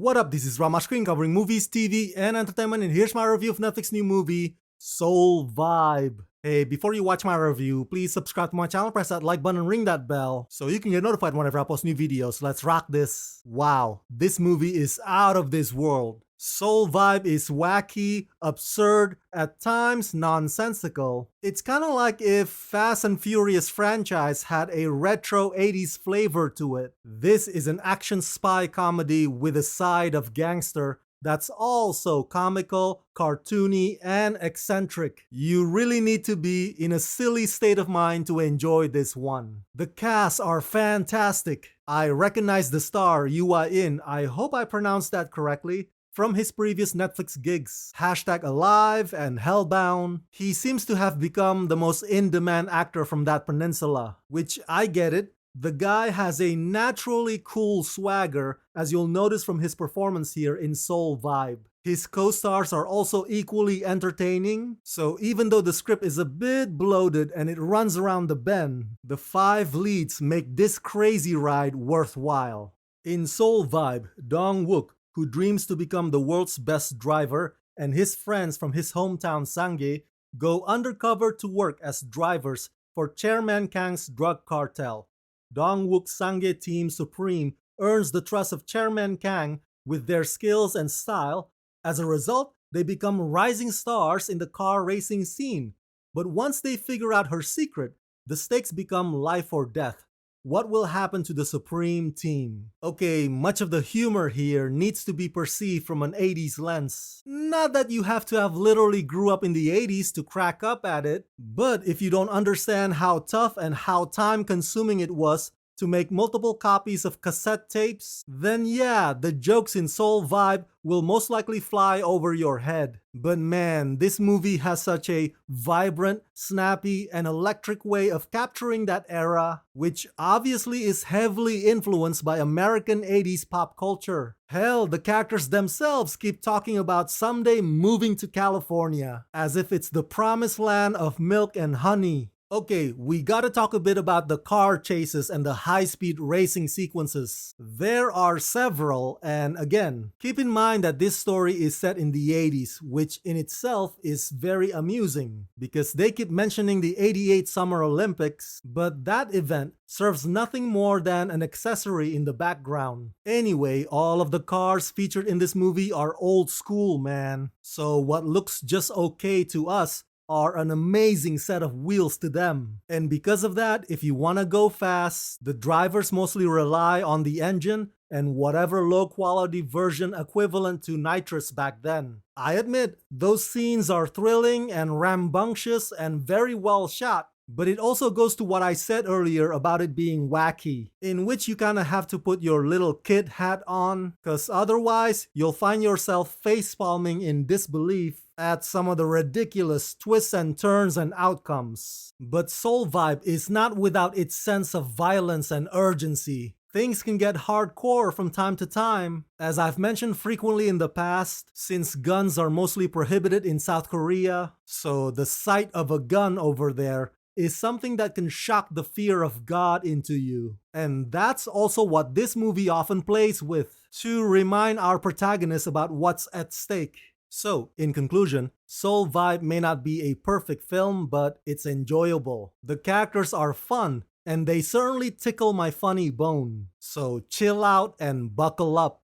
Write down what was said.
What up, this is Rama Screen covering movies, TV, and entertainment, and here's my review of Netflix's new movie, Seoul Vibe. Hey, before you watch my review, please subscribe to my channel, press that like button, and ring that bell so you can get notified whenever I post new videos. Let's rock this. Wow, this movie is out of this world. Seoul Vibe is wacky, absurd, at times nonsensical. It's kinda like if Fast and Furious franchise had a retro 80s flavor to it. This is an action spy comedy with a side of gangster that's also comical, cartoony, and eccentric. You really need to be in a silly state of mind to enjoy this one. The casts are fantastic. I recognize the star, Ju-hyun, I hope I pronounced that correctly, from his previous Netflix gigs, #Alive and Hellbound. He seems to have become the most in-demand actor from that peninsula, which I get it. The guy has a naturally cool swagger, as you'll notice from his performance here in Seoul Vibe. His co-stars are also equally entertaining, so even though the script is a bit bloated and it runs around the bend, the 5 leads make this crazy ride worthwhile. In Seoul Vibe, Dong-wook, who dreams to become the world's best driver, and his friends from his hometown Sanggye go undercover to work as drivers for Chairman Kang's drug cartel. Dong-wook's Sanggye Team Supreme earns the trust of Chairman Kang with their skills and style. As a result, they become rising stars in the car racing scene. But once they figure out her secret, the stakes become life or death. What will happen to the Supreme Team? Okay, much of the humor here needs to be perceived from an 80s lens. Not that you have to have literally grew up in the 80s to crack up at it, but if you don't understand how tough and how time-consuming it was to make multiple copies of cassette tapes, then yeah, the jokes in Seoul Vibe will most likely fly over your head. But man, this movie has such a vibrant, snappy, and electric way of capturing that era, which obviously is heavily influenced by American 80s pop culture. Hell, the characters themselves keep talking about someday moving to California, as if it's the promised land of milk and honey. Okay, we gotta talk a bit about the car chases and the high-speed racing sequences. There are several, and again, keep in mind that this story is set in the 80s, which in itself is very amusing, because they keep mentioning the '88 Summer Olympics, but that event serves nothing more than an accessory in the background. Anyway, all of the cars featured in this movie are old school, man. So what looks just okay to us are an amazing set of wheels to them. And because of that, if you want to go fast, the drivers mostly rely on the engine and whatever low-quality version equivalent to nitrous back then. I admit, those scenes are thrilling and rambunctious and very well shot, but it also goes to what I said earlier about it being wacky, in which you kinda have to put your little kid hat on, cause otherwise you'll find yourself facepalming in disbelief at some of the ridiculous twists and turns and outcomes. But Seoul Vibe is not without its sense of violence and urgency. Things can get hardcore from time to time, as I've mentioned frequently in the past, since guns are mostly prohibited in South Korea, so the sight of a gun over there is something that can shock the fear of God into you. And that's also what this movie often plays with, to remind our protagonist about what's at stake. So, in conclusion, Seoul Vibe may not be a perfect film, but it's enjoyable. The characters are fun, and they certainly tickle my funny bone. So chill out and buckle up.